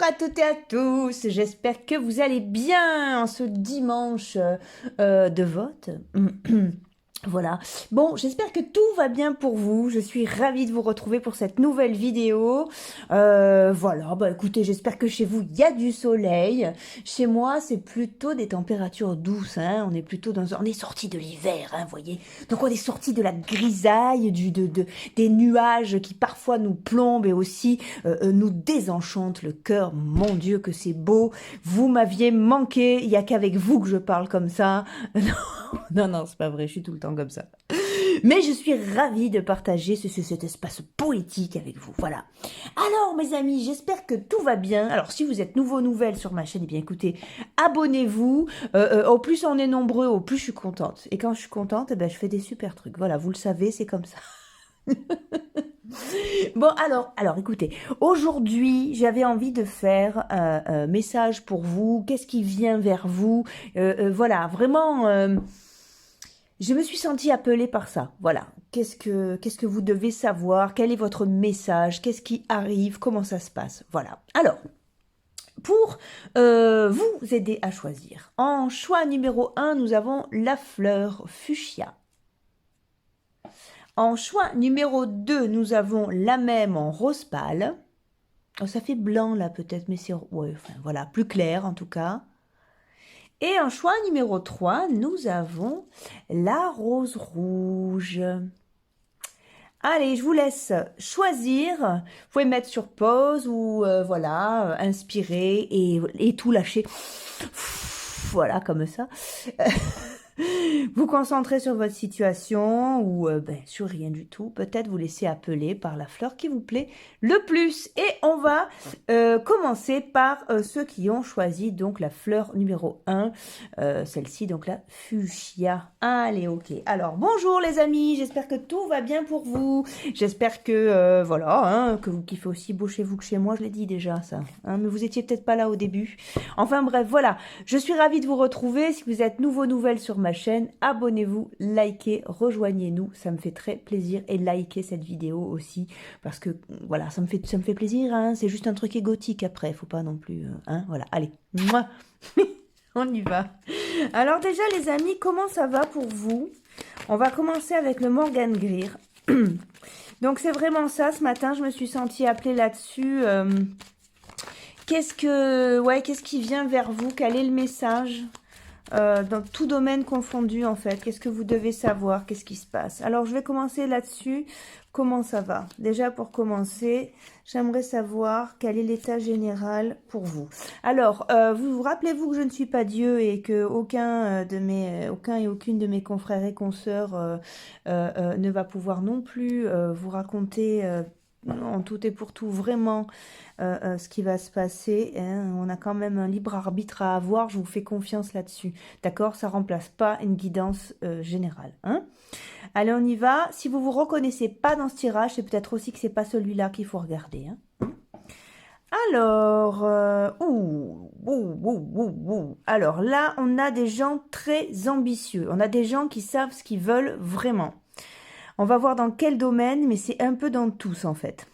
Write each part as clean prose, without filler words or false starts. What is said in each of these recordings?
à toutes et à tous, j'espère que vous allez bien en ce dimanche de vote. Voilà. Bon, j'espère que tout va bien pour vous. Je suis ravie de vous retrouver pour cette nouvelle vidéo. Voilà, bah écoutez, j'espère que chez vous, il y a du soleil. Chez moi, c'est plutôt des températures douces, hein. On est plutôt on est sorti de l'hiver, hein, vous voyez. Donc on est sorti de la grisaille, des nuages qui parfois nous plombent et aussi nous désenchantent le cœur. Mon Dieu, que c'est beau. Vous m'aviez manqué. Il n'y a qu'avec vous que je parle comme ça. Non, non, c'est pas vrai, je suis tout le temps comme ça. Mais je suis ravie de partager cet espace poétique avec vous, voilà. Alors, mes amis, j'espère que tout va bien. Alors, si vous êtes nouvelles sur ma chaîne, eh bien, écoutez, abonnez-vous. Au plus on est nombreux, au plus je suis contente. Et quand je suis contente, eh ben, je fais des super trucs. Voilà, vous le savez, c'est comme ça. Bon, alors, écoutez, aujourd'hui, j'avais envie de faire un message pour vous. Qu'est-ce qui vient vers vous? Voilà, vraiment... je me suis sentie appelée par ça. Voilà. Qu'est-ce que vous devez savoir? Quel est votre message? Qu'est-ce qui arrive? Comment ça se passe? Voilà. Alors, pour vous aider à choisir, en choix numéro 1, nous avons la fleur fuchsia. En choix numéro 2, nous avons la même en rose pâle. Oh, ça fait blanc là peut-être, mais c'est ouais, enfin, voilà, plus clair en tout cas. Et en choix numéro 3, nous avons la rose rouge. Allez, je vous laisse choisir. Vous pouvez mettre sur pause ou voilà, inspirer et tout lâcher. Voilà, comme ça. Vous concentrez sur votre situation ou sur rien du tout. Peut-être vous laisser appeler par la fleur qui vous plaît le plus. Et on va commencer par ceux qui ont choisi donc la fleur numéro 1. Celle-ci, donc la fuchsia. Allez, ok. Alors, bonjour les amis. J'espère que tout va bien pour vous. J'espère que, voilà, hein, que vous kiffez aussi beau chez vous que chez moi. Je l'ai dit déjà, ça. Hein, mais vous étiez peut-être pas là au début. Enfin bref, voilà. Je suis ravie de vous retrouver. Si vous êtes nouvelles sur ma chaîne, abonnez-vous, likez, rejoignez-nous, ça me fait très plaisir et likez cette vidéo aussi parce que voilà, ça me fait plaisir, hein, c'est juste un truc égotique après, faut pas non plus, hein, voilà, allez, moi, on y va. Alors déjà les amis, comment ça va pour vous? On va commencer avec le Morgan Greer. Donc c'est vraiment ça, ce matin je me suis sentie appelée là-dessus. Qu'est-ce qui vient vers vous? Quel est le message? Dans tout domaine confondu en fait, qu'est-ce que vous devez savoir, qu'est-ce qui se passe? Alors je vais commencer là-dessus, comment ça va? Déjà pour commencer, j'aimerais savoir quel est l'état général pour vous. Alors, vous rappelez-vous que je ne suis pas Dieu et que aucun et aucune de mes confrères et consoeurs ne va pouvoir non plus vous raconter en tout et pour tout vraiment ce qui va se passer, hein. On a quand même un libre arbitre à avoir, je vous fais confiance là-dessus, d'accord? Ça remplace pas une guidance générale, hein? Allez, on y va. Si vous vous reconnaissez pas dans ce tirage, c'est peut-être aussi que c'est pas celui-là qu'il faut regarder, hein. Alors, alors là, on a des gens très ambitieux, on a des gens qui savent ce qu'ils veulent vraiment. On va voir dans quel domaine, mais c'est un peu dans tous en fait.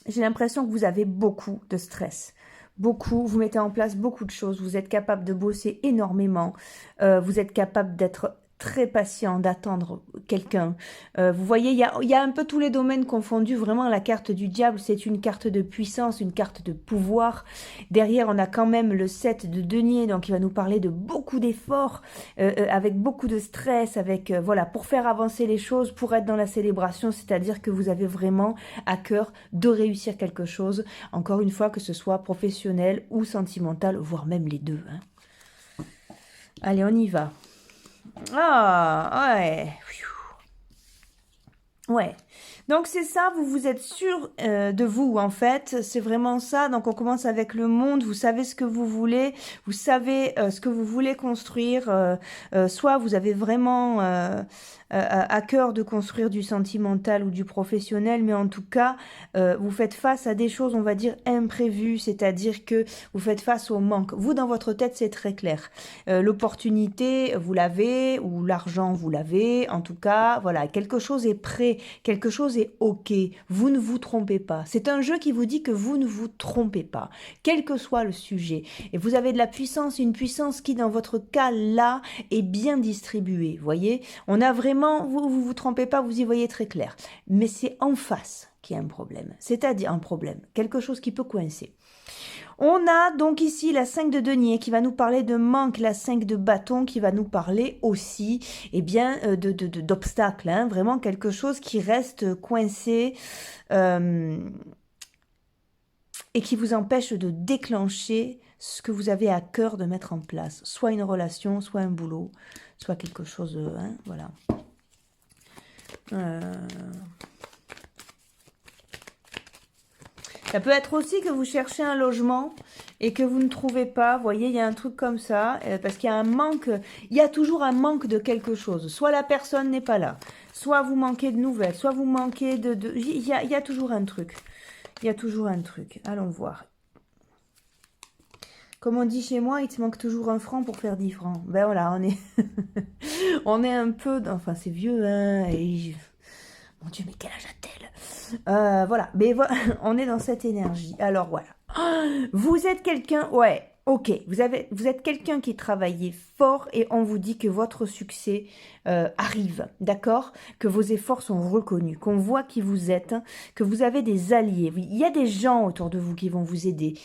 J'ai l'impression que vous avez beaucoup de stress. Beaucoup, vous mettez en place beaucoup de choses. Vous êtes capable de bosser énormément. Vous êtes capable d'être très patient, d'attendre quelqu'un. Vous voyez, il y a un peu tous les domaines confondus. Vraiment, la carte du diable, c'est une carte de puissance, une carte de pouvoir. Derrière, on a quand même le 7 de denier, donc il va nous parler de beaucoup d'efforts, avec beaucoup de stress, avec voilà, pour faire avancer les choses, pour être dans la célébration, c'est-à-dire que vous avez vraiment à cœur de réussir quelque chose, encore une fois, que ce soit professionnel ou sentimental, voire même les deux, hein. Allez, on y va. Ah, ouais. Ouais. Donc c'est ça, vous êtes sûr de vous en fait, c'est vraiment ça. Donc on commence avec le monde, vous savez ce que vous voulez, vous savez ce que vous voulez construire, soit vous avez vraiment à cœur de construire du sentimental ou du professionnel, mais en tout cas vous faites face à des choses, on va dire imprévues, c'est-à-dire que vous faites face au manque. Vous dans votre tête c'est très clair, l'opportunité vous l'avez ou l'argent vous l'avez, en tout cas voilà, quelque chose est prêt, quelque chose est ok, vous ne vous trompez pas. C'est un jeu qui vous dit que vous ne vous trompez pas, quel que soit le sujet. Et vous avez de la puissance, une puissance qui, dans votre cas, là, est bien distribuée. Vous voyez, on a vraiment, vous trompez pas, vous y voyez très clair. Mais c'est en face qu'il y a un problème, c'est-à-dire un problème, quelque chose qui peut coincer. On a donc ici la 5 de denier qui va nous parler de manque, la 5 de bâton qui va nous parler aussi eh bien, d'obstacles, hein, vraiment quelque chose qui reste coincé et qui vous empêche de déclencher ce que vous avez à cœur de mettre en place, soit une relation, soit un boulot, soit quelque chose, hein, voilà. Ça peut être aussi que vous cherchez un logement et que vous ne trouvez pas. Vous voyez, il y a un truc comme ça, parce qu'il y a un manque, il y a toujours un manque de quelque chose. Soit la personne n'est pas là, soit vous manquez de nouvelles, soit vous manquez il y a toujours un truc. Il y a toujours un truc. Allons voir. Comme on dit chez moi, il te manque toujours un franc pour faire 10 francs. Ben voilà, on est, on est un peu, enfin c'est vieux, hein, et... Mon Dieu, mais quel âge a-t-elle? Voilà, mais voilà, on est dans cette énergie. Alors voilà, vous êtes quelqu'un, ouais, ok, vous êtes quelqu'un qui travaillait fort et on vous dit que votre succès arrive, d'accord? Que vos efforts sont reconnus, qu'on voit qui vous êtes, que vous avez des alliés. Oui, il y a des gens autour de vous qui vont vous aider.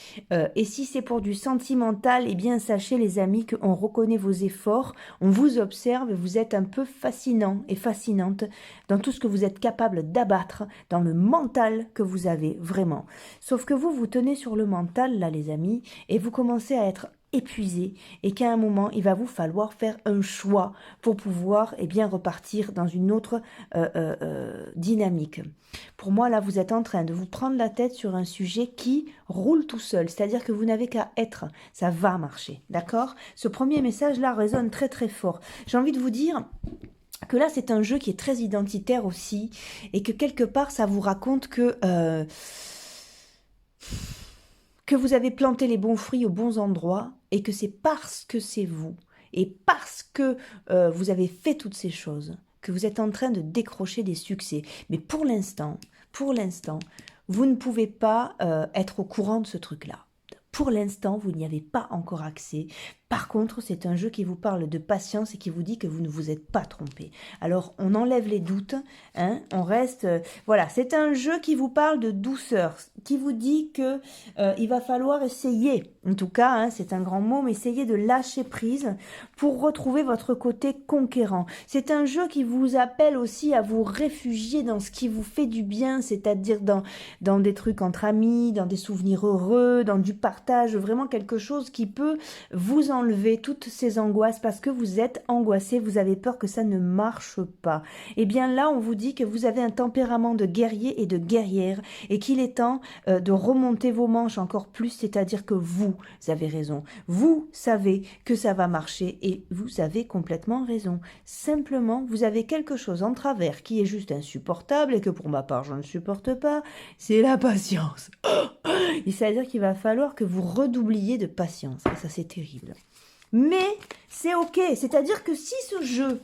Et si c'est pour du sentimental, eh bien sachez les amis qu'on reconnaît vos efforts, on vous observe et vous êtes un peu fascinant et fascinante dans tout ce que vous êtes capable d'abattre, dans le mental que vous avez vraiment. Sauf que vous tenez sur le mental là les amis et vous commencez à être épuisé et qu'à un moment il va vous falloir faire un choix pour pouvoir bien repartir dans une autre dynamique. Pour moi là vous êtes en train de vous prendre la tête sur un sujet qui roule tout seul, c'est-à-dire que vous n'avez qu'à être, ça va marcher, d'accord? Ce premier message là résonne très très fort. J'ai envie de vous dire que là c'est un jeu qui est très identitaire aussi et que quelque part ça vous raconte que vous avez planté les bons fruits aux bons endroits et que c'est parce que c'est vous et parce que vous avez fait toutes ces choses que vous êtes en train de décrocher des succès. Mais pour l'instant, vous ne pouvez pas être au courant de ce truc-là. Pour l'instant, vous n'y avez pas encore accès. Par contre, c'est un jeu qui vous parle de patience et qui vous dit que vous ne vous êtes pas trompé. Alors, on enlève les doutes, hein, on reste... voilà, c'est un jeu qui vous parle de douceur, qui vous dit que il va falloir essayer, en tout cas, hein, c'est un grand mot, mais essayer de lâcher prise pour retrouver votre côté conquérant. C'est un jeu qui vous appelle aussi à vous réfugier dans ce qui vous fait du bien, c'est-à-dire dans des trucs entre amis, dans des souvenirs heureux, dans du partage, vraiment quelque chose qui peut vous enlever toutes ces angoisses parce que vous êtes angoissé, vous avez peur que ça ne marche pas. Et bien là, on vous dit que vous avez un tempérament de guerrier et de guerrière et qu'il est temps de remonter vos manches encore plus, c'est-à-dire que vous avez raison. Vous savez que ça va marcher et vous avez complètement raison. Simplement, vous avez quelque chose en travers qui est juste insupportable et que pour ma part, je ne supporte pas, c'est la patience. C'est-à-dire qu'il va falloir que vous redoubliez de patience et ça, c'est terrible. Mais c'est ok, c'est-à-dire que si ce jeu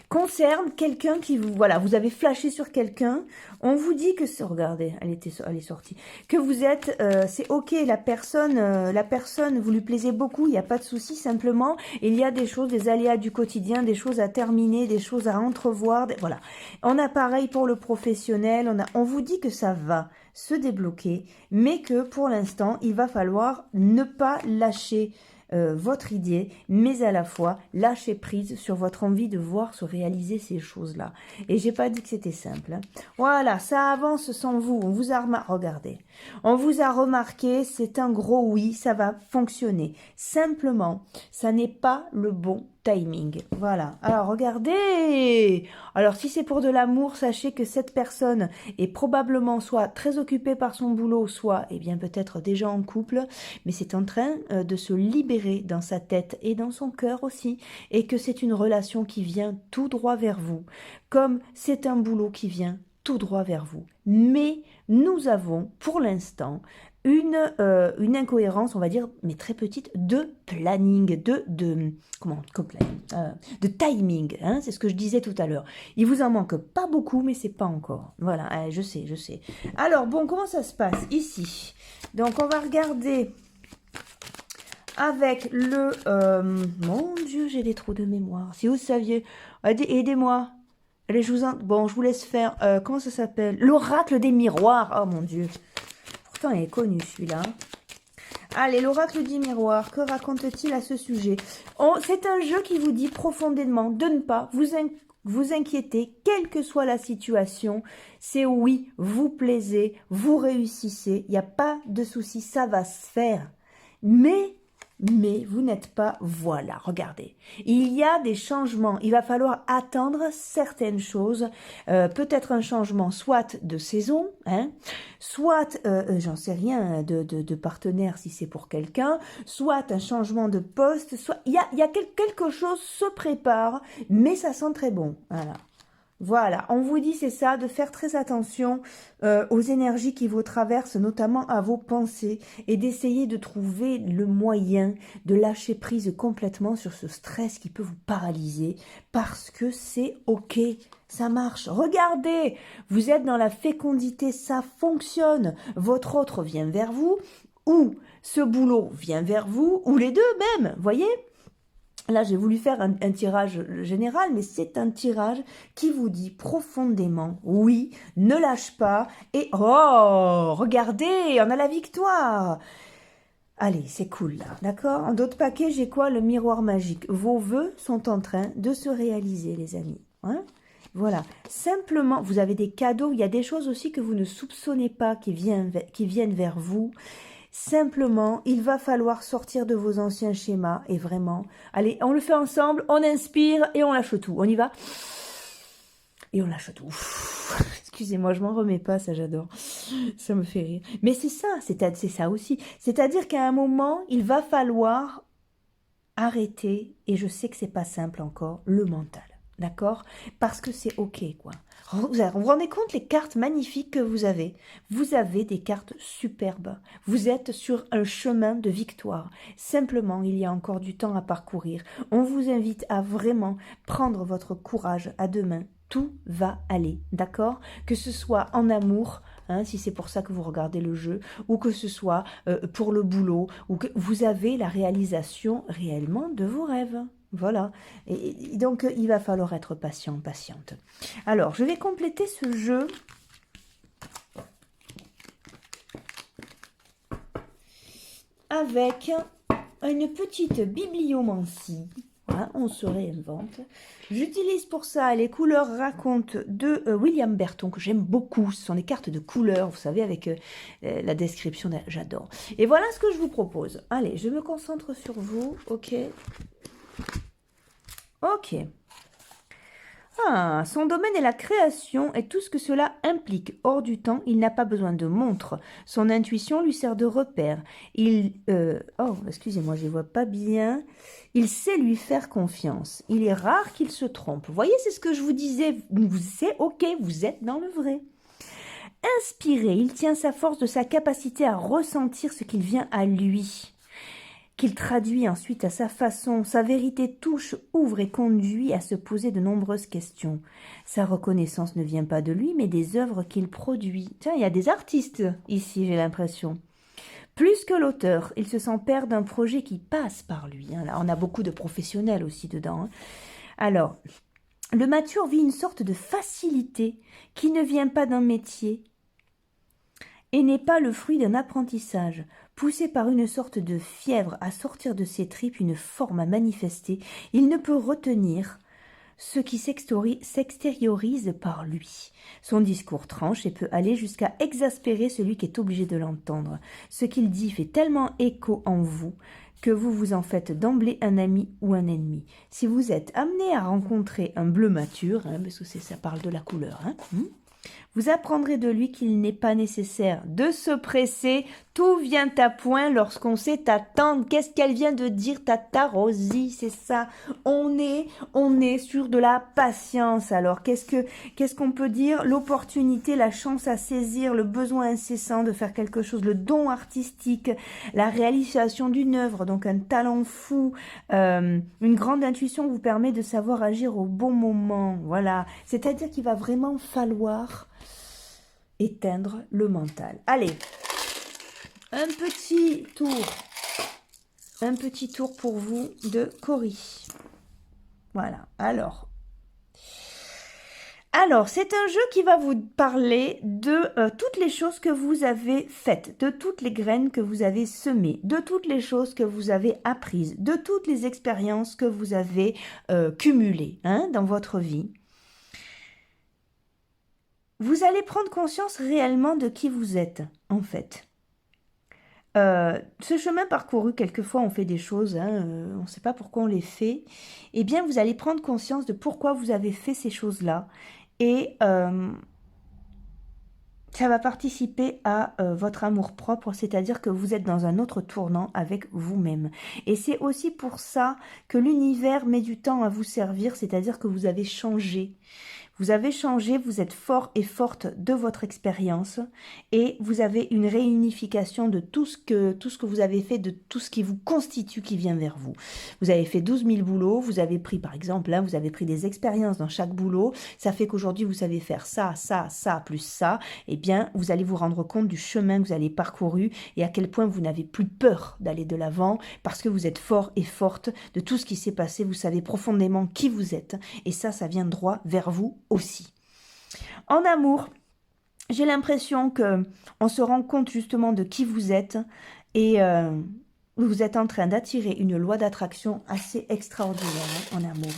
concerne quelqu'un qui vous... Voilà, vous avez flashé sur quelqu'un, on vous dit que... Regardez, elle est sortie. Que vous êtes... c'est ok, la personne, vous lui plaisez beaucoup, il n'y a pas de souci, simplement, il y a des choses, des aléas du quotidien, des choses à terminer, des choses à entrevoir, voilà. On a pareil pour le professionnel, on vous dit que ça va se débloquer, mais que pour l'instant, il va falloir ne pas lâcher votre idée, mais à la fois lâcher prise sur votre envie de voir se réaliser ces choses-là. Et j'ai pas dit que c'était simple. Hein. Voilà, ça avance sans vous. On vous a regardez, on vous a remarqué, c'est un gros oui, ça va fonctionner. Simplement, ça n'est pas le bon timing. Voilà. Alors, regardez. Alors, si c'est pour de l'amour, sachez que cette personne est probablement soit très occupée par son boulot, soit, eh bien, peut-être déjà en couple, mais c'est en train de se libérer dans sa tête et dans son cœur aussi, et que c'est une relation qui vient tout droit vers vous, comme c'est un boulot qui vient tout droit vers vous. Mais nous avons pour l'instant une incohérence, on va dire, mais très petite, de planning, de timing, hein, c'est ce que je disais tout à l'heure. Il vous en manque pas beaucoup, mais c'est pas encore. Voilà, je sais, je sais. Alors, bon, comment ça se passe ici? Donc, on va regarder avec le... mon Dieu, j'ai des trous de mémoire. Si vous saviez, aidez-moi. Allez, bon, je vous laisse faire... comment ça s'appelle? L'oracle des miroirs. Oh, mon Dieu. Pourtant, il est connu, celui-là. Allez, l'oracle du miroir, que raconte-t-il à ce sujet? C'est un jeu qui vous dit profondément de ne pas vous inquiéter, quelle que soit la situation. C'est oui, vous plaisez, vous réussissez, il n'y a pas de souci, ça va se faire. Mais vous n'êtes pas, voilà, regardez, il y a des changements, il va falloir attendre certaines choses, peut-être un changement soit de saison, hein, soit, j'en sais rien, de partenaire si c'est pour quelqu'un, soit un changement de poste, soit, il y a quelque chose se prépare, mais ça sent très bon, voilà. Voilà, on vous dit c'est ça, de faire très attention aux énergies qui vous traversent, notamment à vos pensées, et d'essayer de trouver le moyen de lâcher prise complètement sur ce stress qui peut vous paralyser, parce que c'est ok, ça marche. Regardez, vous êtes dans la fécondité, ça fonctionne, votre autre vient vers vous, ou ce boulot vient vers vous, ou les deux même, voyez ? Là, j'ai voulu faire un tirage général, mais c'est un tirage qui vous dit profondément, oui, ne lâche pas, et oh, regardez, on a la victoire. Allez, c'est cool là, d'accord? En d'autres paquets, j'ai quoi? Le miroir magique. Vos vœux sont en train de se réaliser, les amis. Hein? Voilà, simplement, vous avez des cadeaux, il y a des choses aussi que vous ne soupçonnez pas qui viennent vers vous. Simplement, il va falloir sortir de vos anciens schémas et vraiment, allez, on le fait ensemble, on inspire et on lâche tout. On y va? Et on lâche tout. Excusez-moi, je m'en remets pas, ça j'adore. Ça me fait rire. Mais c'est ça, c'est ça aussi. C'est-à-dire qu'à un moment, il va falloir arrêter, et je sais que c'est pas simple encore, le mental. D'accord? Parce que c'est ok, quoi. Vous vous rendez compte les cartes magnifiques que vous avez? Vous avez des cartes superbes. Vous êtes sur un chemin de victoire. Simplement, il y a encore du temps à parcourir. On vous invite à vraiment prendre votre courage à deux mains. Tout va aller, d'accord? Que ce soit en amour, hein, si c'est pour ça que vous regardez le jeu, ou que ce soit pour le boulot, ou que vous avez la réalisation réellement de vos rêves. Voilà, et donc il va falloir être patient, patiente. Alors, je vais compléter ce jeu avec une petite bibliomancie. Voilà, on se réinvente. J'utilise pour ça les couleurs racontes de William Burton, que j'aime beaucoup. Ce sont des cartes de couleurs, vous savez, avec la description, j'adore. Et voilà ce que je vous propose. Allez, je me concentre sur vous, ok. Ok. Ah, son domaine est la création et tout ce que cela implique. Hors du temps, il n'a pas besoin de montre. Son intuition lui sert de repère. Oh, excusez-moi, je ne vois pas bien. Il sait lui faire confiance. Il est rare qu'il se trompe. Vous voyez, c'est ce que je vous disais. C'est ok, vous êtes dans le vrai. Inspiré, il tient sa force de sa capacité à ressentir ce qu'il vient à lui, qu'il traduit ensuite à sa façon. Sa vérité touche, ouvre et conduit à se poser de nombreuses questions. Sa reconnaissance ne vient pas de lui, mais des œuvres qu'il produit. Tiens, il y a des artistes ici, j'ai l'impression. Plus que l'auteur, il se sent père d'un projet qui passe par lui. Là, on a beaucoup de professionnels aussi dedans. Alors, le mature vit une sorte de facilité qui ne vient pas d'un métier et n'est pas le fruit d'un apprentissage. Poussé par une sorte de fièvre à sortir de ses tripes une forme à manifester, il ne peut retenir ce qui s'extériorise par lui. Son discours tranche et peut aller jusqu'à exaspérer celui qui est obligé de l'entendre. Ce qu'il dit fait tellement écho en vous que vous vous en faites d'emblée un ami ou un ennemi. Si vous êtes amené à rencontrer un bleu mature, hein, parce que ça parle de la couleur, Vous apprendrez de lui qu'il n'est pas nécessaire de se presser. Tout vient à point lorsqu'on sait attendre. Qu'est-ce qu'elle vient de dire, Tata Rosie? C'est ça. On est sur de la patience. Alors, qu'est-ce qu'on peut dire? L'opportunité, la chance à saisir, le besoin incessant de faire quelque chose, le don artistique, la réalisation d'une œuvre, donc un talent fou, une grande intuition vous permet de savoir agir au bon moment. Voilà. C'est-à-dire qu'il va vraiment falloir éteindre le mental. Allez, un petit tour pour vous de Cory. Voilà, alors, c'est un jeu qui va vous parler de toutes les choses que vous avez faites, de toutes les graines que vous avez semées, de toutes les choses que vous avez apprises, de toutes les expériences que vous avez cumulées dans votre vie. Vous allez prendre conscience réellement de qui vous êtes, en fait. Ce chemin parcouru, quelquefois on fait des choses, on ne sait pas pourquoi on les fait. Eh bien, vous allez prendre conscience de pourquoi vous avez fait ces choses-là. Et ça va participer à votre amour-propre, c'est-à-dire que vous êtes dans un autre tournant avec vous-même. Et c'est aussi pour ça que l'univers met du temps à vous servir, c'est-à-dire que vous avez changé. Vous avez changé, vous êtes fort et forte de votre expérience et vous avez une réunification de tout ce que vous avez fait, de tout ce qui vous constitue qui vient vers vous. Vous avez fait 12 000 boulots, vous avez pris par exemple, vous avez pris des expériences dans chaque boulot, ça fait qu'aujourd'hui vous savez faire ça, ça, ça, plus ça, eh bien vous allez vous rendre compte du chemin que vous avez parcouru et à quel point vous n'avez plus peur d'aller de l'avant parce que vous êtes fort et forte de tout ce qui s'est passé, vous savez profondément qui vous êtes et ça vient droit vers vous aussi. En amour, j'ai l'impression que on se rend compte justement de qui vous êtes et vous êtes en train d'attirer une loi d'attraction assez extraordinaire en amour.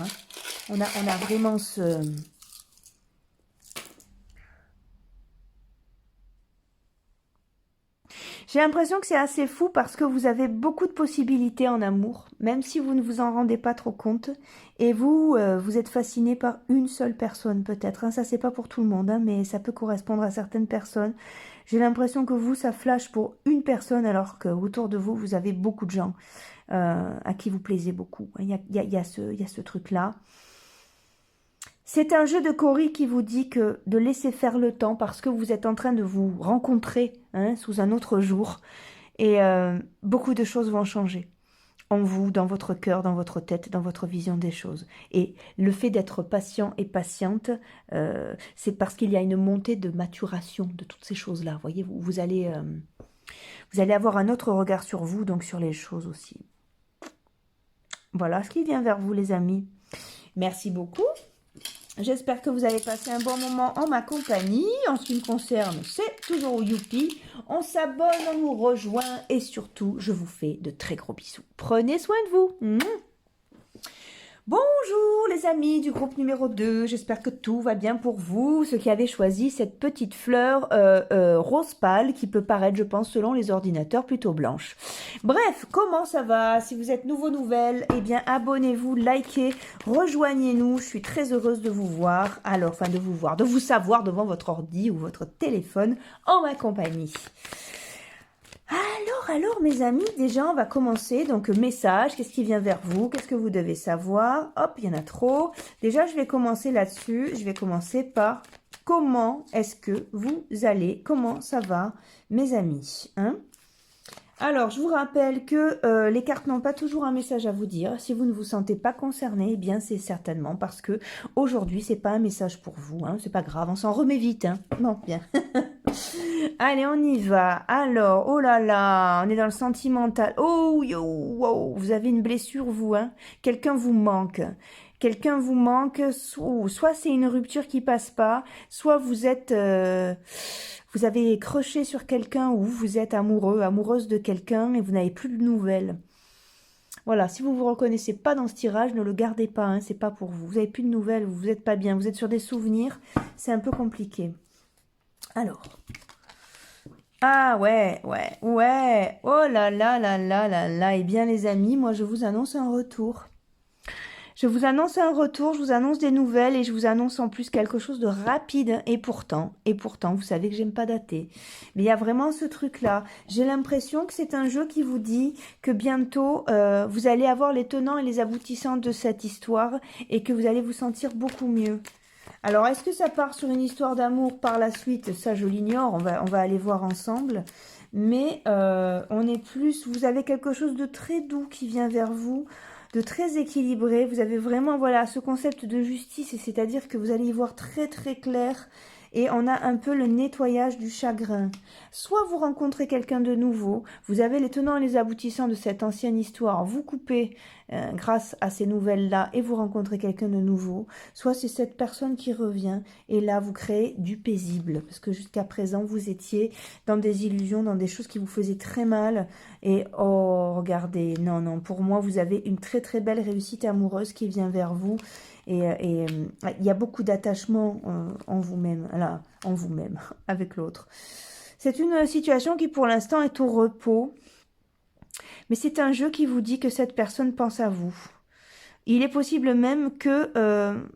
On a vraiment ce... J'ai l'impression que c'est assez fou parce que vous avez beaucoup de possibilités en amour, même si vous ne vous en rendez pas trop compte. Et vous êtes fasciné par une seule personne peut-être. Ça, c'est pas pour tout le monde, mais ça peut correspondre à certaines personnes. J'ai l'impression que vous, ça flash pour une personne alors qu'autour de vous, vous avez beaucoup de gens à qui vous plaisez beaucoup. Il y a ce truc-là. C'est un jeu de Cory qui vous dit que de laisser faire le temps parce que vous êtes en train de vous rencontrer sous un autre jour et beaucoup de choses vont changer en vous, dans votre cœur, dans votre tête, dans votre vision des choses. Et le fait d'être patient et patiente, c'est parce qu'il y a une montée de maturation de toutes ces choses-là. Voyez, vous allez avoir un autre regard sur vous, donc sur les choses aussi. Voilà ce qui vient vers vous, les amis. Merci beaucoup. J'espère que vous avez passé un bon moment en ma compagnie. En ce qui me concerne, c'est toujours youpi. On s'abonne, on nous rejoint et surtout, je vous fais de très gros bisous. Prenez soin de vous. Bonjour les amis du groupe numéro 2, j'espère que tout va bien pour vous, ceux qui avaient choisi cette petite fleur rose pâle qui peut paraître, je pense, selon les ordinateurs, plutôt blanche. Bref, comment ça va? Si vous êtes nouveau nouvelle, eh bien abonnez-vous, likez, rejoignez-nous, je suis très heureuse de vous voir, de vous savoir devant votre ordi ou votre téléphone en ma compagnie. Alors, mes amis, déjà, on va commencer. Donc, message, qu'est-ce qui vient vers vous? Qu'est-ce que vous devez savoir? Hop, il y en a trop. Déjà, je vais commencer là-dessus. Je vais commencer par comment est-ce que vous allez? Comment ça va, mes amis? Alors, je vous rappelle que les cartes n'ont pas toujours un message à vous dire. Si vous ne vous sentez pas concerné, eh bien, c'est certainement parce que aujourd'hui, c'est pas un message pour vous. C'est pas grave, on s'en remet vite. Bon, bien. Allez, on y va. Alors, oh là là, on est dans le sentimental. Oh, yo, wow, vous avez une blessure, vous. Quelqu'un vous manque. Quelqu'un vous manque. Soit c'est une rupture qui passe pas, soit vous êtes... vous avez croché sur quelqu'un ou vous êtes amoureux, amoureuse de quelqu'un et vous n'avez plus de nouvelles. Voilà, si vous ne vous reconnaissez pas dans ce tirage, ne le gardez pas, c'est pas pour vous. Vous n'avez plus de nouvelles, vous n'êtes pas bien, vous êtes sur des souvenirs, c'est un peu compliqué. Alors, ah ouais, oh là là là là là là, eh bien les amis, moi je vous annonce un retour. Je vous annonce un retour, je vous annonce des nouvelles et je vous annonce en plus quelque chose de rapide. Et pourtant, vous savez que j'aime pas dater. Mais il y a vraiment ce truc-là. J'ai l'impression que c'est un jeu qui vous dit que bientôt, vous allez avoir les tenants et les aboutissants de cette histoire et que vous allez vous sentir beaucoup mieux. Alors, est-ce que ça part sur une histoire d'amour par la suite? Ça, je l'ignore, on va aller voir ensemble. Mais on est plus, vous avez quelque chose de très doux qui vient vers vous, de très équilibré. Vous avez vraiment, voilà, ce concept de justice, et c'est-à-dire que vous allez y voir très très clair. Et on a un peu le nettoyage du chagrin. Soit vous rencontrez quelqu'un de nouveau, vous avez les tenants et les aboutissants de cette ancienne histoire, vous coupez grâce à ces nouvelles-là et vous rencontrez quelqu'un de nouveau. Soit c'est cette personne qui revient et là vous créez du paisible. Parce que jusqu'à présent vous étiez dans des illusions, dans des choses qui vous faisaient très mal. Et oh, regardez, non, non, pour moi vous avez une très très belle réussite amoureuse qui vient vers vous. Et il y a beaucoup d'attachement en vous-même, là, en vous-même, avec l'autre. C'est une situation qui pour l'instant est au repos, mais c'est un jeu qui vous dit que cette personne pense à vous. Il est possible même que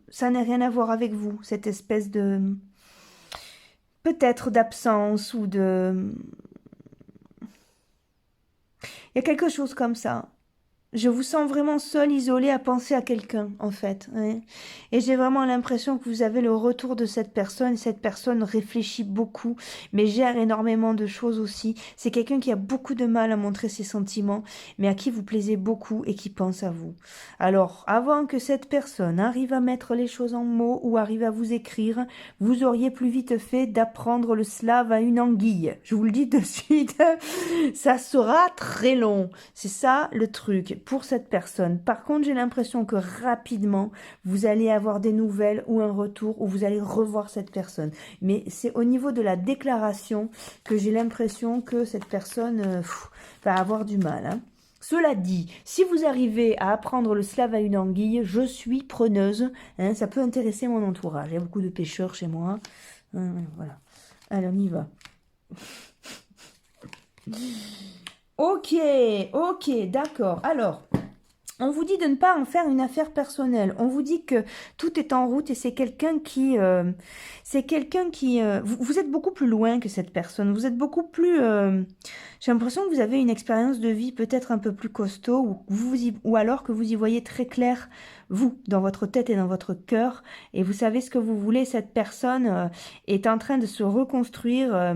ça n'ait rien à voir avec vous, cette espèce de... peut-être d'absence ou de... Il y a quelque chose comme ça. Je vous sens vraiment seul, isolé, à penser à quelqu'un, en fait. Ouais. Et j'ai vraiment l'impression que vous avez le retour de cette personne. Cette personne réfléchit beaucoup, mais gère énormément de choses aussi. C'est quelqu'un qui a beaucoup de mal à montrer ses sentiments, mais à qui vous plaisez beaucoup et qui pense à vous. Alors, avant que cette personne arrive à mettre les choses en mots ou arrive à vous écrire, vous auriez plus vite fait d'apprendre le slave à une anguille. Je vous le dis de suite, ça sera très long. C'est ça le truc pour cette personne. Par contre, j'ai l'impression que rapidement, vous allez avoir des nouvelles ou un retour où vous allez revoir cette personne. Mais c'est au niveau de la déclaration que j'ai l'impression que cette personne va avoir du mal. Hein. Cela dit, si vous arrivez à apprendre le slave à une anguille, je suis preneuse. Hein, ça peut intéresser mon entourage. Il y a beaucoup de pêcheurs chez moi. Voilà. Allez, on y va. Ok, d'accord. Alors, on vous dit de ne pas en faire une affaire personnelle. On vous dit que tout est en route et c'est quelqu'un qui... vous êtes beaucoup plus loin que cette personne. Vous êtes beaucoup plus... j'ai l'impression que vous avez une expérience de vie peut-être un peu plus costaud ou alors que vous y voyez très clair, vous, dans votre tête et dans votre cœur. Et vous savez ce que vous voulez. Cette personne est en train de se reconstruire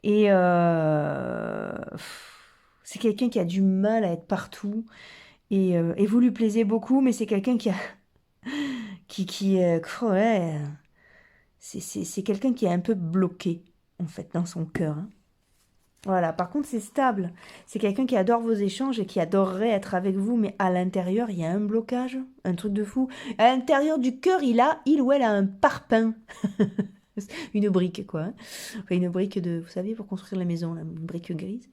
et... c'est quelqu'un qui a du mal à être partout et vous lui plaisez beaucoup, mais c'est quelqu'un qui a ouais, c'est quelqu'un qui est un peu bloqué en fait dans son cœur. Hein. Voilà. Par contre, c'est stable. C'est quelqu'un qui adore vos échanges et qui adorerait être avec vous, mais à l'intérieur, il y a un blocage, un truc de fou. À l'intérieur du cœur, il ou elle a un parpaing. Une brique, quoi. Hein. Enfin, une brique de, vous savez, pour construire la maison, là, une brique grise.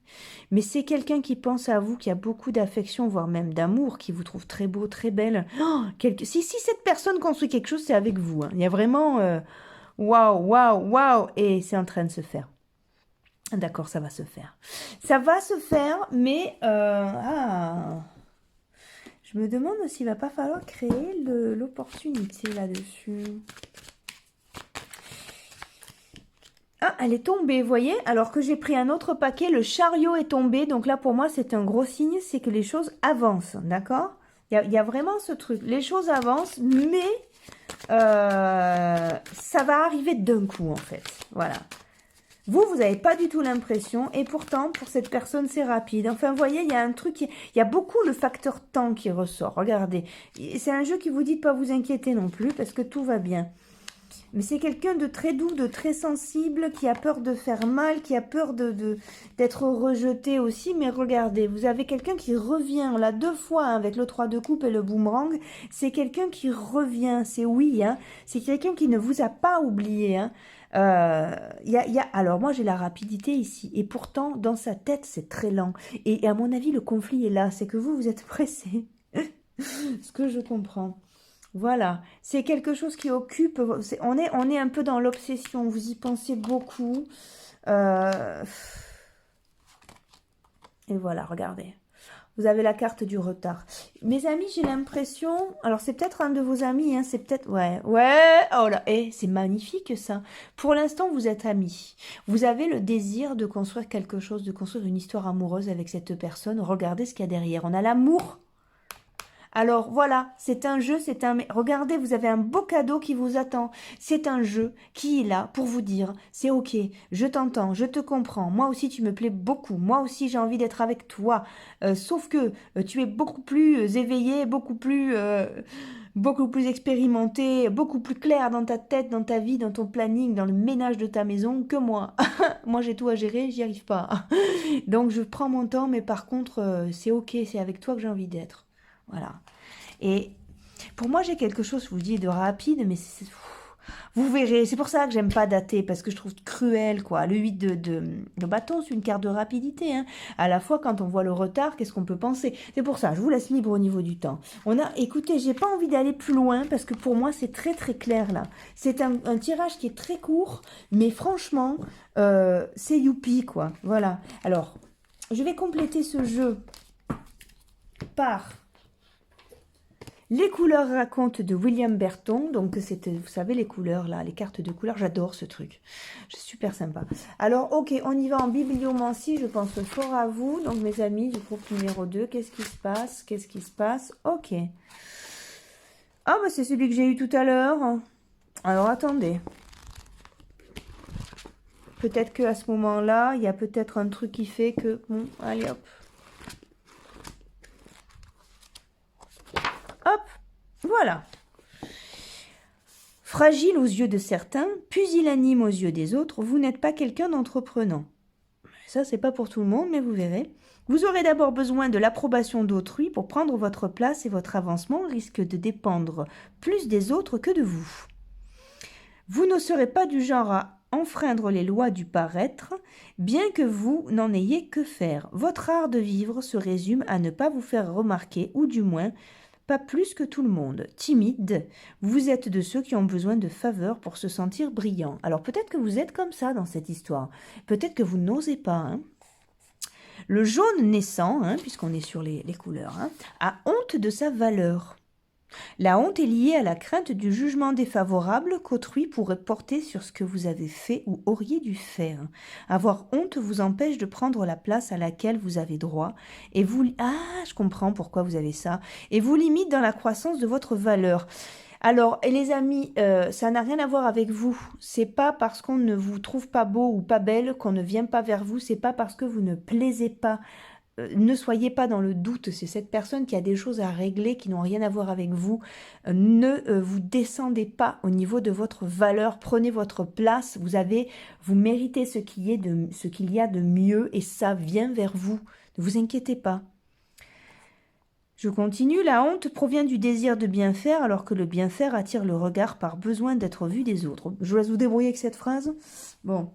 Mais c'est quelqu'un qui pense à vous, qui a beaucoup d'affection, voire même d'amour, qui vous trouve très beau, très belle. Oh, si cette personne construit quelque chose, c'est avec vous. Hein. Il y a vraiment... waouh, waouh, waouh. Et c'est en train de se faire. D'accord, ça va se faire. Ça va se faire, mais... je me demande s'il va pas falloir créer l'opportunité là-dessus. Ah, elle est tombée, vous voyez? Alors que j'ai pris un autre paquet, le chariot est tombé. Donc là, pour moi, c'est un gros signe, c'est que les choses avancent, d'accord? Il y a vraiment ce truc. Les choses avancent, mais ça va arriver d'un coup, en fait. Voilà. Vous n'avez pas du tout l'impression, et pourtant, pour cette personne, c'est rapide. Enfin, vous voyez, il y a un truc, il y a beaucoup le facteur temps qui ressort. Regardez, c'est un jeu qui vous dit de ne pas vous inquiéter non plus, parce que tout va bien. Mais c'est quelqu'un de très doux, de très sensible, qui a peur de faire mal, qui a peur d'être rejeté aussi. Mais regardez, vous avez quelqu'un qui revient, là 2 fois hein, avec le 3 de coupe et le boomerang. C'est quelqu'un qui revient, c'est oui. Hein, c'est quelqu'un qui ne vous a pas oublié. Hein. Alors moi j'ai la rapidité ici. Et pourtant, dans sa tête, c'est très lent. Et à mon avis, le conflit est là. C'est que vous êtes pressé. Ce que je comprends. Voilà, c'est quelque chose qui occupe, on est un peu dans l'obsession, vous y pensez beaucoup. Et voilà, regardez. Vous avez la carte du retard. Mes amis, j'ai l'impression... Alors, c'est peut-être un de vos amis, hein, c'est peut-être... Ouais, ouais, oh là, c'est magnifique ça. Pour l'instant, vous êtes amis. Vous avez le désir de construire quelque chose, de construire une histoire amoureuse avec cette personne. Regardez ce qu'il y a derrière. On a l'amour. Alors voilà, c'est un jeu, c'est un... Regardez, vous avez un beau cadeau qui vous attend. C'est un jeu qui est là pour vous dire, c'est ok, je t'entends, je te comprends. Moi aussi, tu me plais beaucoup. Moi aussi, j'ai envie d'être avec toi. Sauf que tu es beaucoup plus éveillé, beaucoup plus expérimenté, beaucoup plus clair dans ta tête, dans ta vie, dans ton planning, dans le ménage de ta maison que moi. Moi, j'ai tout à gérer, j'y arrive pas. Donc, je prends mon temps, mais par contre, c'est ok, c'est avec toi que j'ai envie d'être. Voilà. Et pour moi, j'ai quelque chose, je vous dis, de rapide, mais vous verrez. C'est pour ça que j'aime pas dater, parce que je trouve cruel, quoi. Le 8 de bâton, c'est une carte de rapidité. Hein. À la fois, quand on voit le retard, qu'est-ce qu'on peut penser? C'est pour ça, je vous laisse libre au niveau du temps. Écoutez, j'ai pas envie d'aller plus loin, parce que pour moi, c'est très très clair, là. C'est un tirage qui est très court, mais franchement, c'est youpi, quoi. Voilà. Alors, je vais compléter ce jeu par... Les couleurs racontent de William Berton, donc c'était, vous savez, les couleurs là, les cartes de couleurs, j'adore ce truc, c'est super sympa. Alors, ok, on y va en bibliomancie, je pense fort à vous, donc mes amis du groupe numéro 2, qu'est-ce qui se passe? Qu'est-ce qui se passe? Ok. Ah, bah c'est celui que j'ai eu tout à l'heure. Alors, attendez. Peut-être qu'à ce moment-là, il y a peut-être un truc qui fait que... Bon, allez hop. Hop, voilà. Fragile aux yeux de certains, pusillanime aux yeux des autres, vous n'êtes pas quelqu'un d'entreprenant. Ça, c'est pas pour tout le monde, mais vous verrez. Vous aurez d'abord besoin de l'approbation d'autrui pour prendre votre place et votre avancement risque de dépendre plus des autres que de vous. Vous ne serez pas du genre à enfreindre les lois du paraître, bien que vous n'en ayez que faire. Votre art de vivre se résume à ne pas vous faire remarquer, ou du moins pas plus que tout le monde. Timide, vous êtes de ceux qui ont besoin de faveur pour se sentir brillant. Alors peut-être que vous êtes comme ça dans cette histoire. Peut-être que vous n'osez pas. Hein. Le jaune naissant, hein, puisqu'on est sur les couleurs, hein, a honte de sa valeur. La honte est liée à la crainte du jugement défavorable qu'autrui pourrait porter sur ce que vous avez fait ou auriez dû faire. Avoir honte vous empêche de prendre la place à laquelle vous avez droit et vous... Ah, je comprends pourquoi vous avez ça. Et vous limite dans la croissance de votre valeur. Alors, et les amis, ça n'a rien à voir avec vous. C'est pas parce qu'on ne vous trouve pas beau ou pas belle qu'on ne vient pas vers vous. C'est pas parce que vous ne plaisez pas. Ne soyez pas dans le doute, c'est cette personne qui a des choses à régler qui n'ont rien à voir avec vous. Ne vous descendez pas au niveau de votre valeur, prenez votre place, vous méritez ce qu'il y a de mieux et ça vient vers vous. Ne vous inquiétez pas. Je continue, la honte provient du désir de bien faire alors que le bien faire attire le regard par besoin d'être vu des autres. Je vous laisse vous débrouiller avec cette phrase. Bon.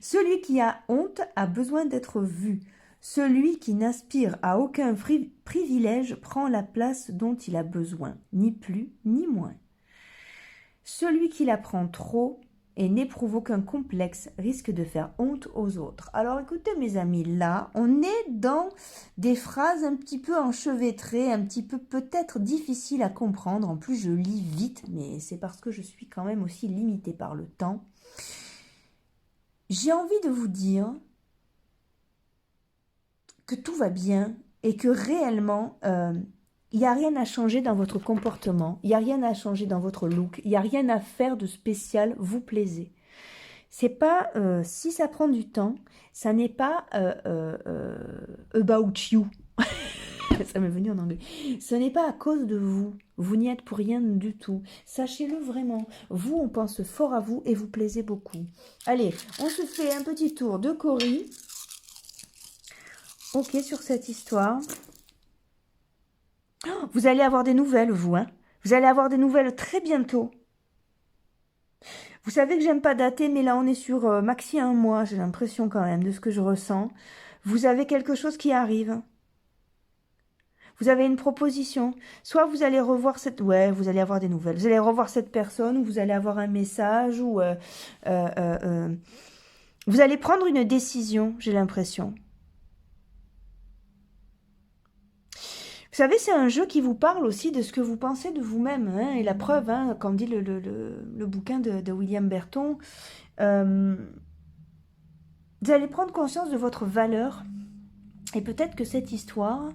Celui qui a honte a besoin d'être vu. Celui qui n'aspire à aucun privilège prend la place dont il a besoin, ni plus ni moins. Celui qui la prend trop et n'éprouve aucun complexe risque de faire honte aux autres. Alors écoutez mes amis, là, on est dans des phrases un petit peu enchevêtrées, un petit peu peut-être difficiles à comprendre. En plus, je lis vite, mais c'est parce que je suis quand même aussi limitée par le temps. J'ai envie de vous dire que tout va bien et que réellement, il n'y a rien à changer dans votre comportement, il n'y a rien à changer dans votre look, il n'y a rien à faire de spécial, vous plaisez. C'est pas, si ça prend du temps, ça n'est pas about you. Ça m'est venu en anglais. Ce n'est pas à cause de vous. Vous n'y êtes pour rien du tout. Sachez-le vraiment. Vous, on pense fort à vous et vous plaisez beaucoup. Allez, on se fait un petit tour de Cory. Ok, sur cette histoire. Oh, vous allez avoir des nouvelles, vous. Hein, vous allez avoir des nouvelles très bientôt. Vous savez que j'aime pas dater, mais là, on est sur maxi un mois, j'ai l'impression quand même, de ce que je ressens. Vous avez quelque chose qui arrive. Vous avez une proposition. Soit vous allez revoir cette... Ouais, vous allez avoir des nouvelles. Vous allez revoir cette personne, ou vous allez avoir un message, ou... vous allez prendre une décision, j'ai l'impression. Vous savez, c'est un jeu qui vous parle aussi de ce que vous pensez de vous-même. Hein, et la preuve, hein, comme dit le bouquin de William Berton, euh, vous allez prendre conscience de votre valeur. Et peut-être que cette histoire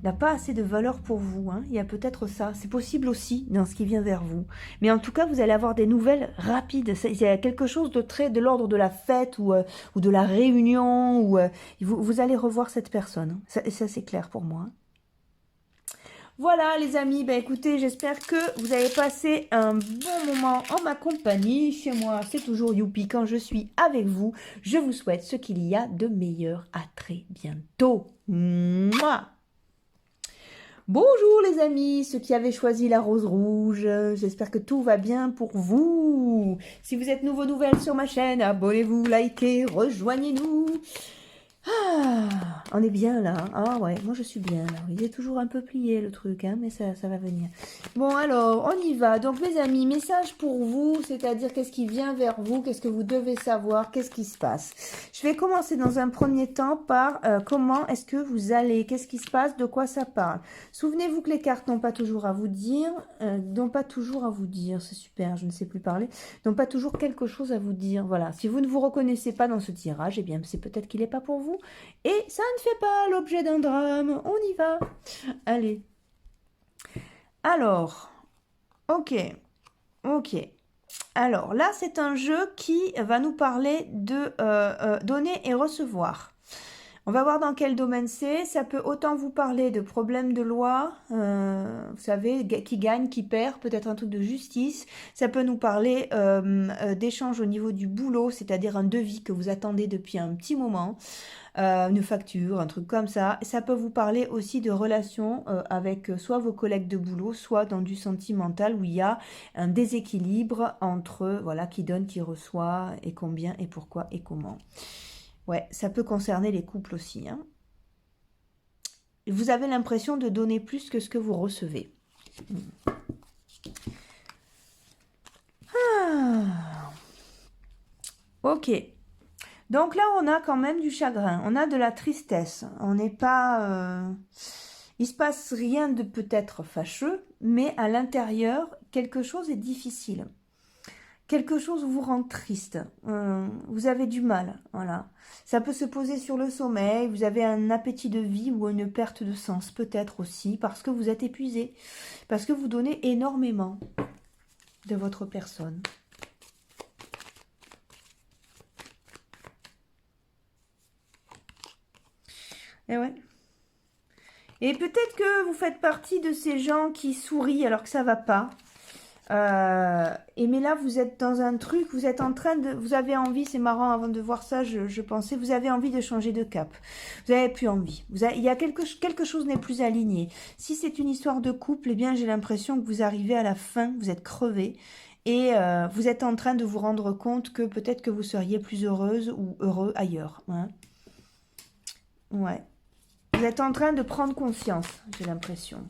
n'a pas assez de valeur pour vous. Hein. Il y a peut-être ça. C'est possible aussi dans ce qui vient vers vous. Mais en tout cas, vous allez avoir des nouvelles rapides. Il y a quelque chose de très de l'ordre de la fête ou de la réunion. Vous allez revoir cette personne. Ça c'est clair pour moi. Voilà les amis, ben écoutez, j'espère que vous avez passé un bon moment en ma compagnie. Chez moi, c'est toujours youpi quand je suis avec vous. Je vous souhaite ce qu'il y a de meilleur. À très bientôt. Mouah. Bonjour les amis, ceux qui avaient choisi la rose rouge. J'espère que tout va bien pour vous. Si vous êtes nouvelles sur ma chaîne, abonnez-vous, likez, rejoignez-nous. Ah, on est bien là. Ah ouais, moi je suis bien là. Il est toujours un peu plié le truc, hein, mais ça va venir. Bon alors, on y va. Donc mes amis, message pour vous, c'est-à-dire qu'est-ce qui vient vers vous, qu'est-ce que vous devez savoir, qu'est-ce qui se passe. Je vais commencer dans un premier temps par comment est-ce que vous allez, qu'est-ce qui se passe, de quoi ça parle. Souvenez-vous que les cartes n'ont pas toujours à vous dire, c'est super, je ne sais plus parler, n'ont pas toujours quelque chose à vous dire. Voilà, si vous ne vous reconnaissez pas dans ce tirage, eh bien c'est peut-être qu'il n'est pas pour vous. Et ça ne fait pas l'objet d'un drame. On y va. Allez. Alors, ok. Alors, là, c'est un jeu qui va nous parler de donner et recevoir. On va voir dans quel domaine c'est. Ça peut autant vous parler de problèmes de loi, vous savez, qui gagne, qui perd, peut-être un truc de justice. Ça peut nous parler d'échanges au niveau du boulot, c'est-à-dire un devis que vous attendez depuis un petit moment. Une facture, un truc comme ça. Ça peut vous parler aussi de relations avec soit vos collègues de boulot, soit dans du sentimental où il y a un déséquilibre entre, voilà, qui donne, qui reçoit, et combien, et pourquoi, et comment. Ouais, ça peut concerner les couples aussi. Hein. Vous avez l'impression de donner plus que ce que vous recevez. Ah. Ok. Donc là, on a quand même du chagrin, on a de la tristesse, on n'est pas... Il se passe rien de peut-être fâcheux, mais à l'intérieur, quelque chose est difficile. Quelque chose vous rend triste, vous avez du mal, voilà. Ça peut se poser sur le sommeil, vous avez un appétit de vie ou une perte de sens peut-être aussi, parce que vous êtes épuisé, parce que vous donnez énormément de votre personne. Et ouais. Et peut-être que vous faites partie de ces gens qui sourient alors que ça va pas. Mais là, vous êtes dans un truc, vous êtes en train de... Vous avez envie, c'est marrant, avant de voir ça, je pensais, vous avez envie de changer de cap. Vous n'avez plus envie. Il y a quelque chose n'est plus aligné. Si c'est une histoire de couple, eh bien, j'ai l'impression que vous arrivez à la fin, vous êtes crevé. Et vous êtes en train de vous rendre compte que peut-être que vous seriez plus heureuse ou heureux ailleurs. Hein. Ouais. Vous êtes en train de prendre conscience, j'ai l'impression.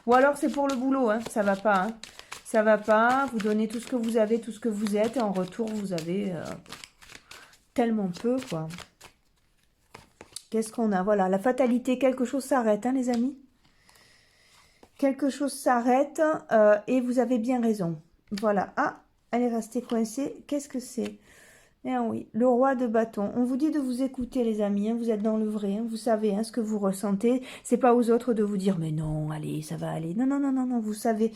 Ou alors c'est pour le boulot, hein, ça va pas. Hein. Ça va pas, vous donnez tout ce que vous avez, tout ce que vous êtes, et en retour, vous avez tellement peu, quoi. Qu'est-ce qu'on a? Voilà, la fatalité, quelque chose s'arrête, hein, les amis. Quelque chose s'arrête, et vous avez bien raison. Voilà. Ah, elle est restée coincée. Qu'est-ce que c'est? Eh oui, le roi de bâton. On vous dit de vous écouter, les amis. Hein, vous êtes dans le vrai. Hein, vous savez ce que vous ressentez. C'est pas aux autres de vous dire, mais non, allez, ça va aller. Non, non, non, non, non. Vous savez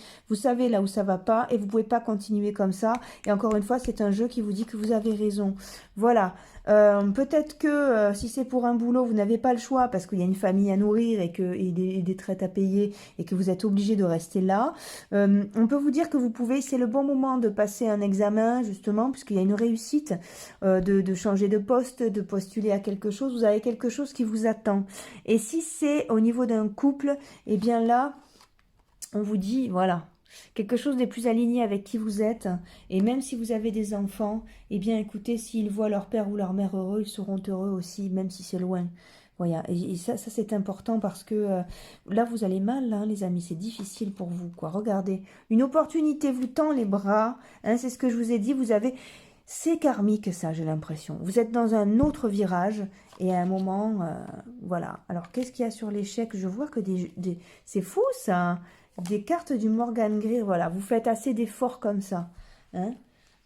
là où ça va pas et vous pouvez pas continuer comme ça. Et encore une fois, c'est un jeu qui vous dit que vous avez raison. Voilà. Peut-être que si c'est pour un boulot, vous n'avez pas le choix parce qu'il y a une famille à nourrir et des traites à payer et que vous êtes obligé de rester là. On peut vous dire que vous pouvez, c'est le bon moment de passer un examen justement puisqu'il y a une réussite, de changer de poste, de postuler à quelque chose. Vous avez quelque chose qui vous attend. Et si c'est au niveau d'un couple, eh bien là, on vous dit, voilà, quelque chose des plus aligné avec qui vous êtes. Et même si vous avez des enfants, eh bien écoutez, s'ils voient leur père ou leur mère heureux, ils seront heureux aussi, même si c'est loin. Voilà, et ça c'est important parce que là vous allez mal, hein, les amis, c'est difficile pour vous, quoi. Regardez, une opportunité vous tend les bras, hein, c'est ce que je vous ai dit, vous avez C'est karmique ça, j'ai l'impression. Vous êtes dans un autre virage et à un moment, voilà. Alors, qu'est-ce qu'il y a sur l'échec? Je vois que c'est fou ça. Des cartes du Morgan Gris, voilà. Vous faites assez d'efforts comme ça. Hein.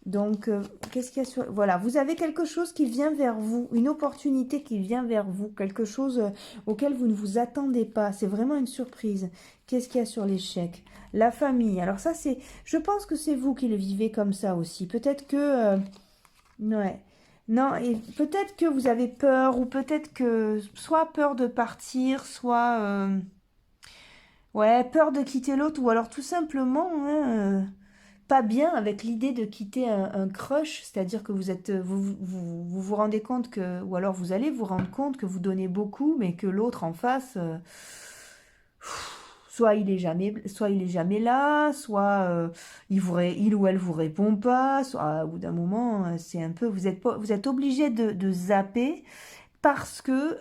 Donc, qu'est-ce qu'il y a sur... Voilà, vous avez quelque chose qui vient vers vous, une opportunité qui vient vers vous, quelque chose auquel vous ne vous attendez pas. C'est vraiment une surprise. Qu'est-ce qu'il y a sur l'échec? La famille. Alors ça, c'est... Je pense que c'est vous qui le vivez comme ça aussi. Peut-être que... ouais. Non, et peut-être que vous avez peur, ou peut-être que... Soit peur de partir, soit... ouais, peur de quitter l'autre, ou alors tout simplement... hein, pas bien avec l'idée de quitter un crush, c'est-à-dire que vous êtes, vous rendez compte que, ou alors vous allez vous rendre compte que vous donnez beaucoup, mais que l'autre en face, soit il est jamais là, soit il ou elle vous répond pas, soit au bout d'un moment, c'est un peu, vous êtes obligé de zapper parce que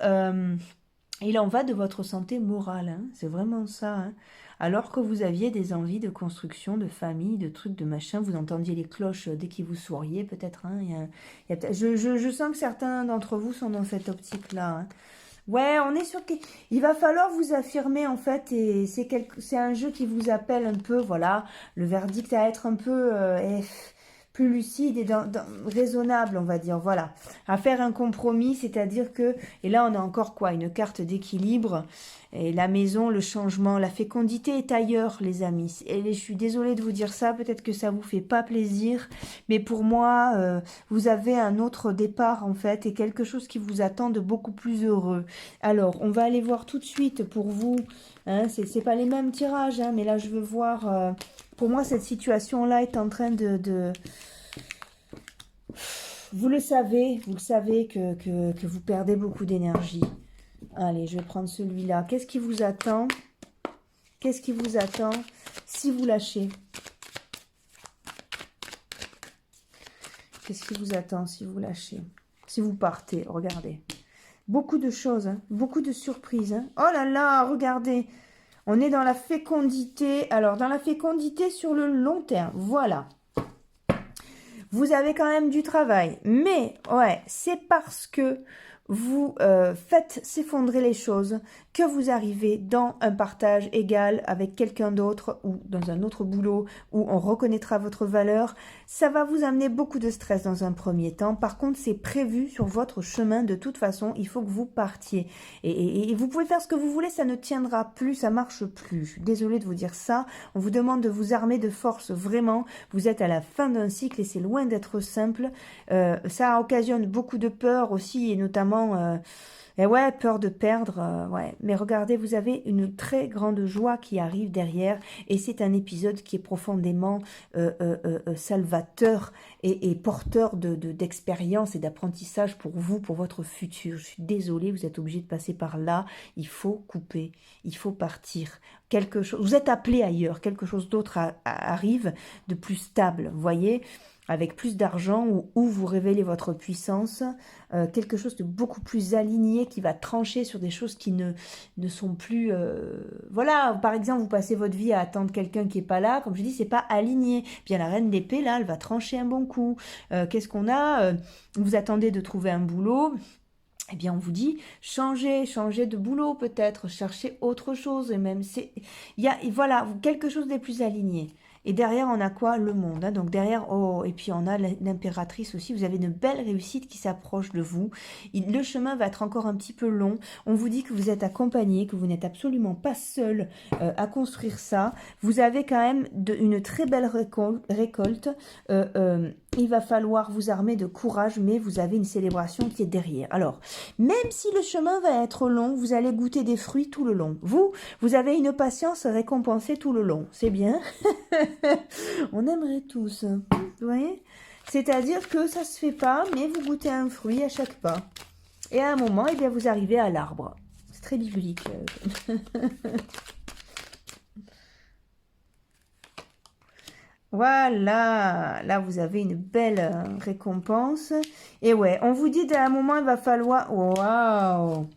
il en va de votre santé morale, hein, c'est vraiment ça. Hein. Alors que vous aviez des envies de construction, de famille, de trucs, de machin, vous entendiez les cloches dès qu'il vous souriez, peut-être. Hein, je sens que certains d'entre vous sont dans cette optique-là. Hein. Ouais, on est sûr qu'il va falloir vous affirmer en fait, et c'est un jeu qui vous appelle un peu, voilà, le verdict à être un peu plus lucide et raisonnable, on va dire, voilà, à faire un compromis, c'est-à-dire que, et là on a encore quoi, une carte d'équilibre, et la maison, le changement, la fécondité est ailleurs, les amis, et je suis désolée de vous dire ça, peut-être que ça vous fait pas plaisir, mais pour moi, vous avez un autre départ en fait, et quelque chose qui vous attend de beaucoup plus heureux. Alors, on va aller voir tout de suite pour vous, hein, c'est pas les mêmes tirages, hein, mais là je veux voir, pour moi cette situation-là est en train de... vous le savez que vous perdez beaucoup d'énergie. Allez, je vais prendre celui-là. Qu'est-ce qui vous attend? Qu'est-ce qui vous attend si vous lâchez? Qu'est-ce qui vous attend si vous lâchez? Si vous partez, regardez. Beaucoup de choses, hein, beaucoup de surprises. Hein. Oh là là, regardez. On est dans la fécondité. Alors, dans la fécondité sur le long terme. Voilà. Vous avez quand même du travail. Mais, ouais, c'est parce que vous faites s'effondrer les choses que vous arrivez dans un partage égal avec quelqu'un d'autre ou dans un autre boulot où on reconnaîtra votre valeur. Ça va vous amener beaucoup de stress dans un premier temps. Par contre, c'est prévu sur votre chemin. De toute façon, il faut que vous partiez. Et vous pouvez faire ce que vous voulez, ça ne tiendra plus, ça marche plus. Je suis désolée de vous dire ça. On vous demande de vous armer de force, vraiment. Vous êtes à la fin d'un cycle et c'est loin d'être simple. Ça occasionne beaucoup de peur aussi, et notamment... et ouais, peur de perdre, ouais. Mais regardez, vous avez une très grande joie qui arrive derrière, et c'est un épisode qui est profondément salvateur et porteur d'expérience et d'apprentissage pour vous, pour votre futur. Je suis désolée, vous êtes obligé de passer par là. Il faut couper, il faut partir. Quelque chose, vous êtes appelé ailleurs, quelque chose d'autre arrive, de plus stable, vous voyez, avec plus d'argent, où vous révélez votre puissance, quelque chose de beaucoup plus aligné qui va trancher sur des choses qui ne sont plus... voilà, par exemple, vous passez votre vie à attendre quelqu'un qui n'est pas là, comme je dis, c'est pas aligné. Bien, la reine d'épée, là, elle va trancher un bon coup. Qu'est-ce qu'on a vous attendez de trouver un boulot. Eh bien, on vous dit, changez de boulot peut-être, cherchez autre chose, et même, voilà, quelque chose de plus aligné. Et derrière, on a quoi? Le monde. Hein. Donc derrière, oh, et puis on a l'impératrice aussi. Vous avez une belle réussite qui s'approche de vous. Le chemin va être encore un petit peu long. On vous dit que vous êtes accompagné, que vous n'êtes absolument pas seul à construire ça. Vous avez quand même une très belle récolte. Il va falloir vous armer de courage, mais vous avez une célébration qui est derrière. Alors, même si le chemin va être long, vous allez goûter des fruits tout le long. Vous avez une patience récompensée tout le long. C'est bien. On aimerait tous. Vous voyez? C'est-à-dire que ça se fait pas, mais vous goûtez un fruit à chaque pas. Et à un moment, eh bien, vous arrivez à l'arbre. C'est très biblique. Voilà, là vous avez une belle récompense. Et ouais, on vous dit à un moment, il va falloir... Waouh!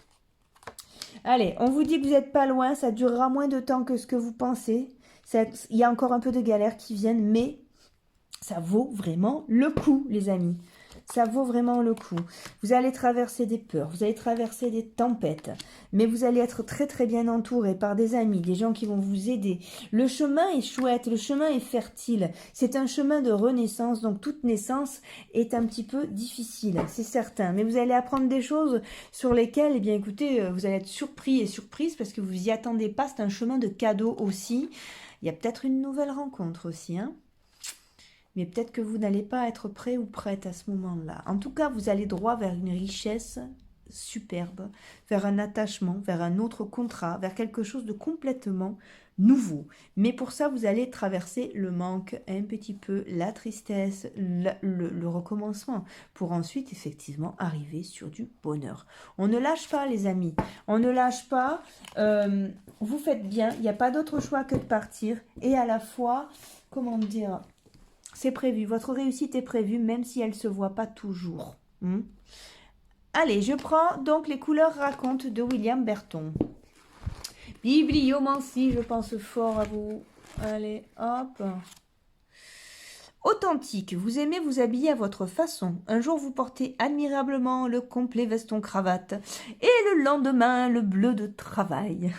Allez, on vous dit que vous n'êtes pas loin, ça durera moins de temps que ce que vous pensez. Il y a encore un peu de galères qui viennent, mais Ça vaut vraiment le coup, les amis. Ça vaut vraiment le coup. Vous allez traverser des peurs, vous allez traverser des tempêtes, mais vous allez être très très bien entouré par des amis, des gens qui vont vous aider. Le chemin est chouette, le chemin est fertile. C'est un chemin de renaissance, donc toute naissance est un petit peu difficile, c'est certain. Mais vous allez apprendre des choses sur lesquelles, eh bien écoutez, vous allez être surpris et surprise parce que vous n'y attendez pas. C'est un chemin de cadeaux aussi. Il y a peut-être une nouvelle rencontre aussi, hein. Mais peut-être que vous n'allez pas être prêt ou prête à ce moment-là. En tout cas, vous allez droit vers une richesse superbe, vers un attachement, vers un autre contrat, vers quelque chose de complètement nouveau. Mais pour ça, vous allez traverser le manque un petit peu, la tristesse, le recommencement, pour ensuite effectivement arriver sur du bonheur. On ne lâche pas, les amis. On ne lâche pas. Vous faites bien. Il n'y a pas d'autre choix que de partir. Et à la fois, comment dire... C'est prévu, votre réussite est prévue, même si elle ne se voit pas toujours. Allez, je prends donc les couleurs racontent de William Berton. Bibliomancie, je pense fort à vous. Allez, hop. Authentique, vous aimez vous habiller à votre façon. Un jour, vous portez admirablement le complet veston-cravate et le lendemain, le bleu de travail.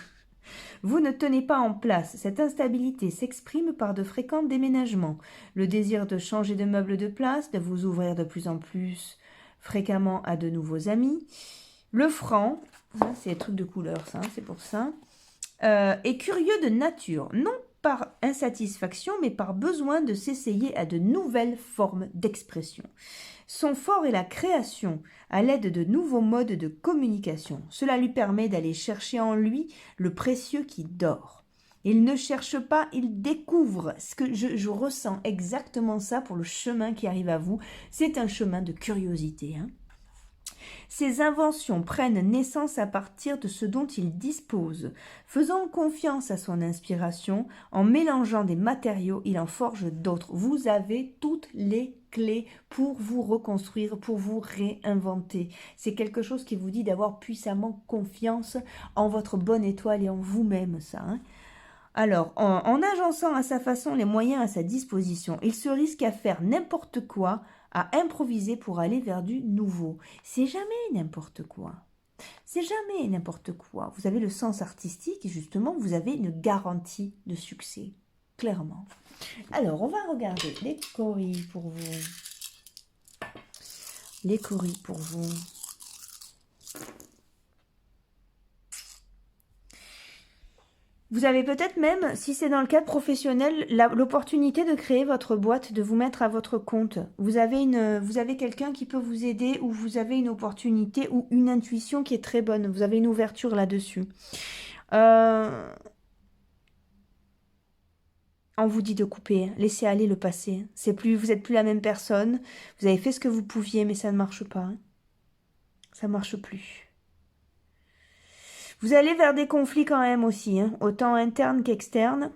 Vous ne tenez pas en place. Cette instabilité s'exprime par de fréquents déménagements. Le désir de changer de meuble de place, de vous ouvrir de plus en plus fréquemment à de nouveaux amis. Le franc, c'est des trucs de couleur, ça, c'est pour ça, est curieux de nature, non par insatisfaction, mais par besoin de s'essayer à de nouvelles formes d'expression. Son fort est la création, à l'aide de nouveaux modes de communication. Cela lui permet d'aller chercher en lui le précieux qui dort. Il ne cherche pas, il découvre. Ce que je ressens exactement ça pour le chemin qui arrive à vous. C'est un chemin de curiosité, hein. Ses inventions prennent naissance à partir de ce dont il dispose. Faisant confiance à son inspiration, en mélangeant des matériaux, il en forge d'autres. Vous avez toutes les clés pour vous reconstruire, pour vous réinventer. C'est quelque chose qui vous dit d'avoir puissamment confiance en votre bonne étoile et en vous-même, ça, hein. Alors, en agençant à sa façon les moyens à sa disposition, il se risque à faire n'importe quoi, à improviser pour aller vers du nouveau. C'est jamais n'importe quoi. C'est jamais n'importe quoi. Vous avez le sens artistique et justement, vous avez une garantie de succès, clairement. Alors, on va regarder les coris pour vous. Les coris pour vous. Vous avez peut-être même, si c'est dans le cadre professionnel, l'opportunité de créer votre boîte, de vous mettre à votre compte. Vous avez quelqu'un qui peut vous aider ou vous avez une opportunité ou une intuition qui est très bonne. Vous avez une ouverture là-dessus. On vous dit de couper, laissez aller le passé. Vous n'êtes plus la même personne. Vous avez fait ce que vous pouviez, mais ça ne marche pas. Ça ne marche plus. Vous allez vers des conflits quand même aussi, hein, autant internes qu'externes.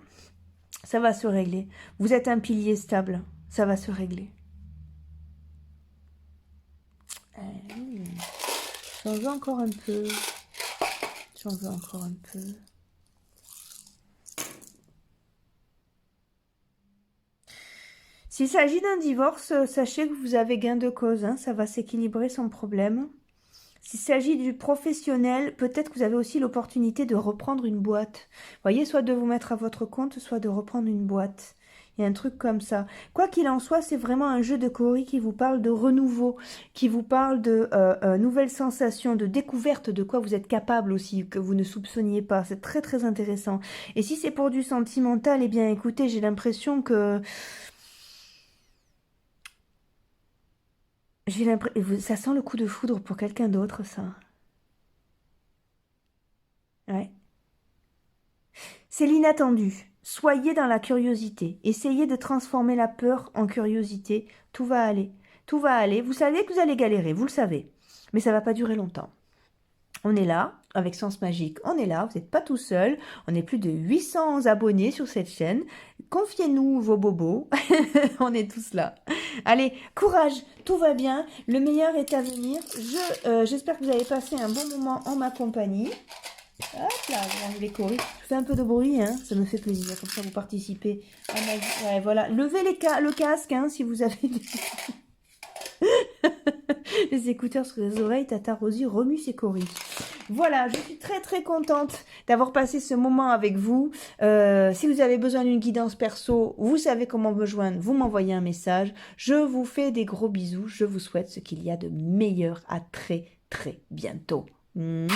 Ça va se régler. Vous êtes un pilier stable. Ça va se régler. J'en veux encore un peu. J'en veux encore un peu. S'il s'agit d'un divorce, sachez que vous avez gain de cause. Hein, ça va s'équilibrer sans problème. S'il s'agit du professionnel, peut-être que vous avez aussi l'opportunité de reprendre une boîte. Vous voyez, soit de vous mettre à votre compte, soit de reprendre une boîte. Il y a un truc comme ça. Quoi qu'il en soit, c'est vraiment un jeu de Cori qui vous parle de renouveau, qui vous parle de nouvelles sensations, de découverte de quoi vous êtes capable aussi, que vous ne soupçonniez pas. C'est très très intéressant. Et si c'est pour du sentimental, eh bien écoutez, j'ai l'impression que... Ça sent le coup de foudre pour quelqu'un d'autre, ça. Ouais. C'est l'inattendu. Soyez dans la curiosité. Essayez de transformer la peur en curiosité. Tout va aller. Tout va aller. Vous savez que vous allez galérer, vous le savez. Mais ça ne va pas durer longtemps. On est là, avec Sens Magique, on est là, vous n'êtes pas tout seul. On est plus de 800 abonnés sur cette chaîne. Confiez-nous vos bobos. On est tous là. Allez, courage, tout va bien. Le meilleur est à venir. J'espère que vous avez passé un bon moment en ma compagnie. Hop là, voilà, les coris. Je fais un peu de bruit, hein, ça me fait plaisir. Comme ça, vous participez à ma vie. Ouais, voilà. Levez le casque, hein, si vous avez les écouteurs sur les oreilles. Tata Rosie remue ses coris. Voilà, je suis très très contente d'avoir passé ce moment avec vous. Si vous avez besoin d'une guidance perso, vous savez comment me joindre, vous m'envoyez un message. Je vous fais des gros bisous. Je vous souhaite ce qu'il y a de meilleur. À très très bientôt. Mouah.